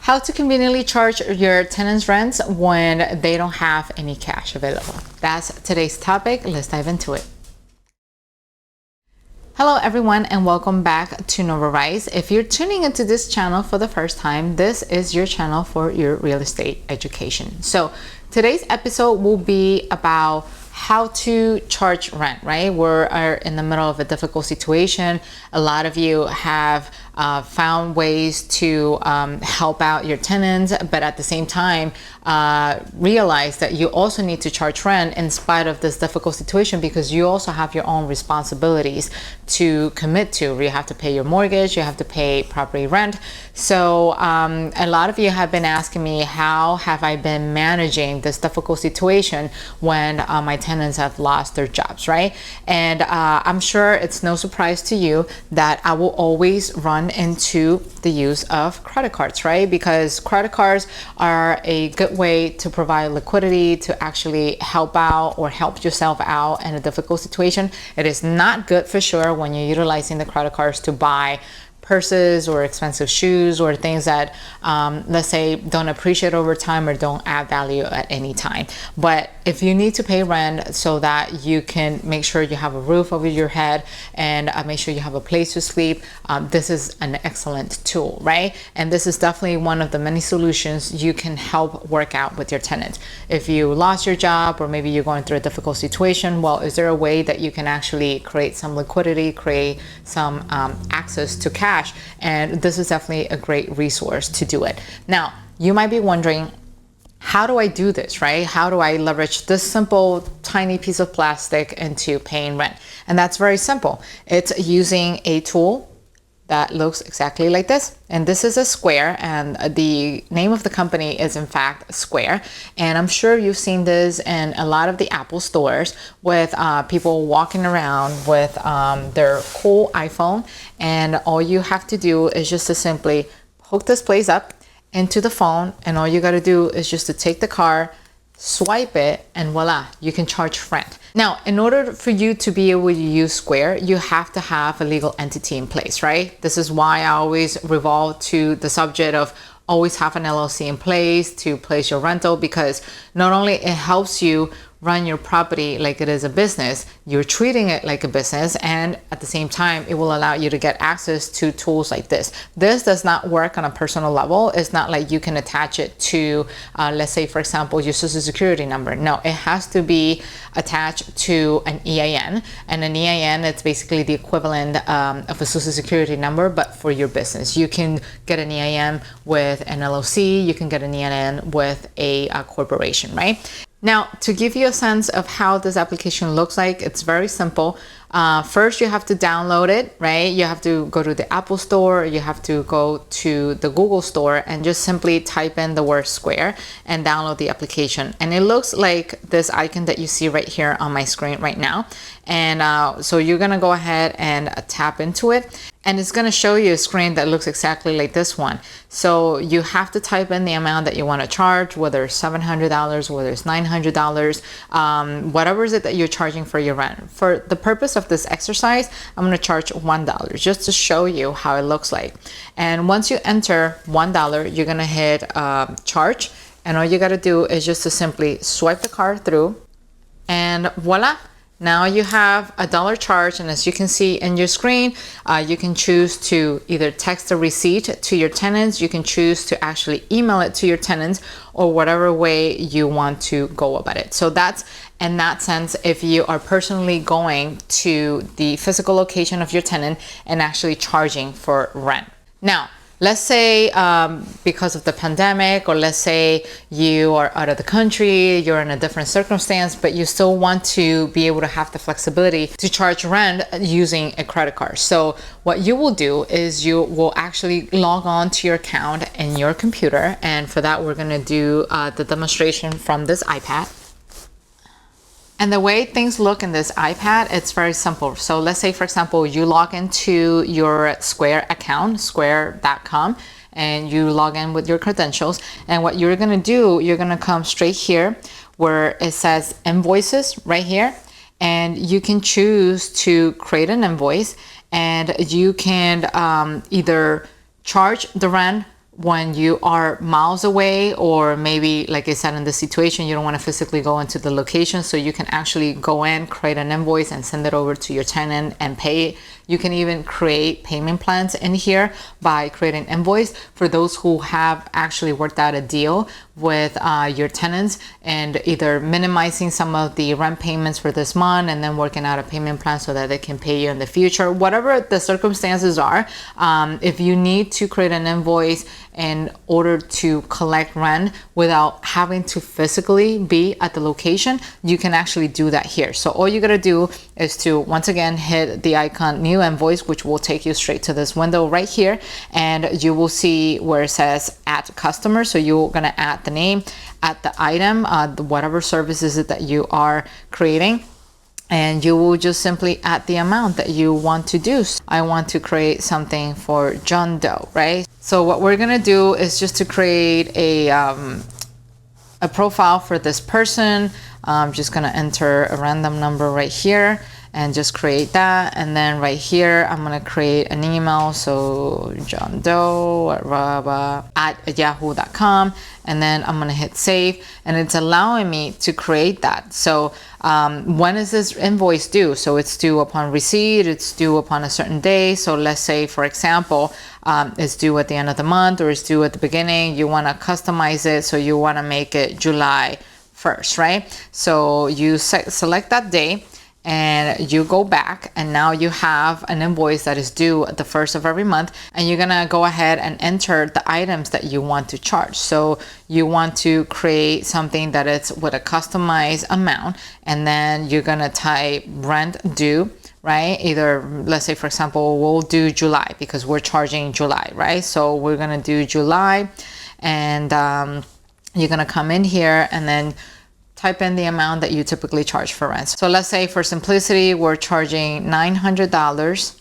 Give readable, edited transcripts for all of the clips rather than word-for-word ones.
How to conveniently charge your tenants rents when they don't have any cash available. That's today's topic. Let's dive into it. Hello everyone and welcome back to Nova Rise. If you're tuning into this channel for the first time, this is your channel for your real estate education. So today's episode will be about how to charge rent, right? We're in the middle of a difficult situation. A lot of you have found ways to help out your tenants, but at the same time, realize that you also need to charge rent in spite of this difficult situation because you also have your own responsibilities to commit to. You have to pay your mortgage, you have to pay property rent. So a lot of you have been asking me, how have I been managing this difficult situation when my tenants have lost their jobs, right? And I'm sure it's no surprise to you that I will always run into the use of credit cards, right? Because credit cards are a good way to provide liquidity, to actually help out or help yourself out in a difficult situation. It is not good for sure when you're utilizing the credit cards to buy purses or expensive shoes or things that let's say don't appreciate over time or don't add value at any time. But if you need to pay rent so that you can make sure you have a roof over your head and make sure you have a place to sleep, this is an excellent tool, right? And this is definitely one of the many solutions you can help work out with your tenant. If you lost your job or maybe you're going through a difficult situation, well, is there a way that you can actually create some liquidity, create some access to cash? And this is definitely a great resource to do it. Now, you might be wondering, how do I do this, right? How do I leverage this simple, tiny piece of plastic into paying rent? And that's very simple. It's using a tool that looks exactly like this. And this is a Square, and the name of the company is in fact Square. And I'm sure you've seen this in a lot of the Apple stores with people walking around with their cool iPhone. And all you have to do is just to simply hook this place up into the phone. And all you got to do is just to take the card, swipe it, and voila, you can charge rent. Now, in order for you to be able to use Square, you have to have a legal entity in place, right? This is why I always revolve to the subject of always have an LLC in place to place your rental, because not only it helps you run your property like it is a business, you're treating it like a business, and at the same time, it will allow you to get access to tools like this. This does not work on a personal level. It's not like you can attach it to, let's say, for example, your social security number. No, it has to be attached to an EIN, and an EIN, it's basically the equivalent of a social security number, but for your business. You can get an EIN with an LLC, you can get an EIN with a corporation, right? Now, to give you a sense of how this application looks like, it's very simple. First, you have to download it, right? You have to go to the Apple Store, you have to go to the Google Store and just simply type in the word Square and download the application. And it looks like this icon that you see right here on my screen right now. And so you're gonna go ahead and tap into it. And it's gonna show you a screen that looks exactly like this one. So you have to type in the amount that you wanna charge, whether it's $700, whether it's $900, whatever is it that you're charging for your rent. For the purpose of this exercise, I'm gonna charge $1 just to show you how it looks like. And once you enter $1, you're gonna hit charge. And all you gotta do is just to simply swipe the card through, and voila. Now you have $1 charge, and as you can see in your screen, you can choose to either text a receipt to your tenants, you can choose to actually email it to your tenants, or whatever way you want to go about it. So that's, in that sense, if you are personally going to the physical location of your tenant and actually charging for rent. Now, let's say because of the pandemic, or let's say you are out of the country, you're in a different circumstance, but you still want to be able to have the flexibility to charge rent using a credit card. So what you will do is you will actually log on to your account in your computer. And for that, we're gonna do the demonstration from this iPad. And the way things look in this iPad, it's very simple. So let's say, for example, you log into your Square account, square.com, and you log in with your credentials. And what you're gonna do, you're gonna come straight here where it says invoices right here. And you can choose to create an invoice, and you can either charge the rent when you are miles away, or maybe like I said, in this situation you don't want to physically go into the location, so you can actually go in, create an invoice and send it over to your tenant and pay it. You can even create payment plans in here by creating invoice for those who have actually worked out a deal with your tenants, and either minimizing some of the rent payments for this month and then working out a payment plan so that they can pay you in the future. Whatever the circumstances are, if you need to create an invoice in order to collect rent without having to physically be at the location, you can actually do that here. So all you gotta do is to, once again, hit the icon new invoice, which will take you straight to this window right here, and you will see where it says add customer. So you're gonna add the name, add the item, whatever service is it that you are creating, and you will just simply add the amount that you want to do. I want to create something for John Doe, right? So what we're gonna do is just to create a profile for this person. I'm just gonna enter a random number right here and just create that. And then right here, I'm gonna create an email. So John Doe at yahoo.com. And then I'm gonna hit save, and it's allowing me to create that. So when is this invoice due? So it's due upon receipt, it's due upon a certain day. So let's say, for example, it's due at the end of the month, or it's due at the beginning. You wanna customize it, so you wanna make it July 1st, right? So you select that day, and you go back, and now you have an invoice that is due at the first of every month, and you're gonna go ahead and enter the items that you want to charge. So you want to create something that is with a customized amount, and then you're gonna type rent due, right? Either, let's say, for example, we'll do July because we're charging July, right? So we're gonna do July, and you're gonna come in here and then type in the amount that you typically charge for rent. So let's say, for simplicity, we're charging $900,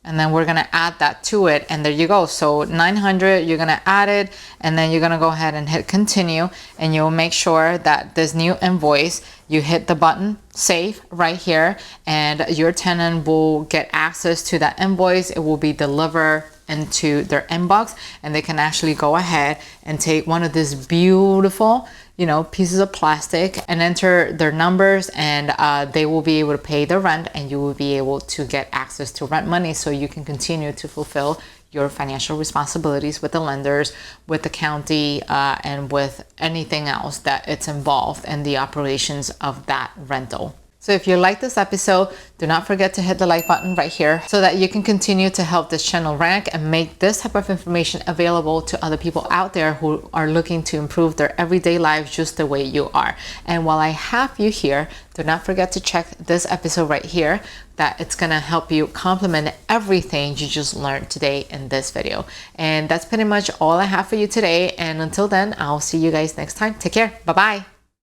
and then we're gonna add that to it, and there you go. So 900, you're gonna add it, and then you're gonna go ahead and hit continue, and you'll make sure that this new invoice, you hit the button save right here, and your tenant will get access to that invoice. It will be delivered into their inbox, and they can actually go ahead and take one of these beautiful, you know, pieces of plastic and enter their numbers, and they will be able to pay the rent, and you will be able to get access to rent money, so you can continue to fulfill your financial responsibilities with the lenders, with the county, and with anything else that it's involved in the operations of that rental. So if you like this episode, do not forget to hit the like button right here so that you can continue to help this channel rank and make this type of information available to other people out there who are looking to improve their everyday lives just the way you are. And while I have you here, do not forget to check this episode right here, that it's gonna help you complement everything you just learned today in this video. And that's pretty much all I have for you today. And until then, I'll see you guys next time. Take care. Bye-bye.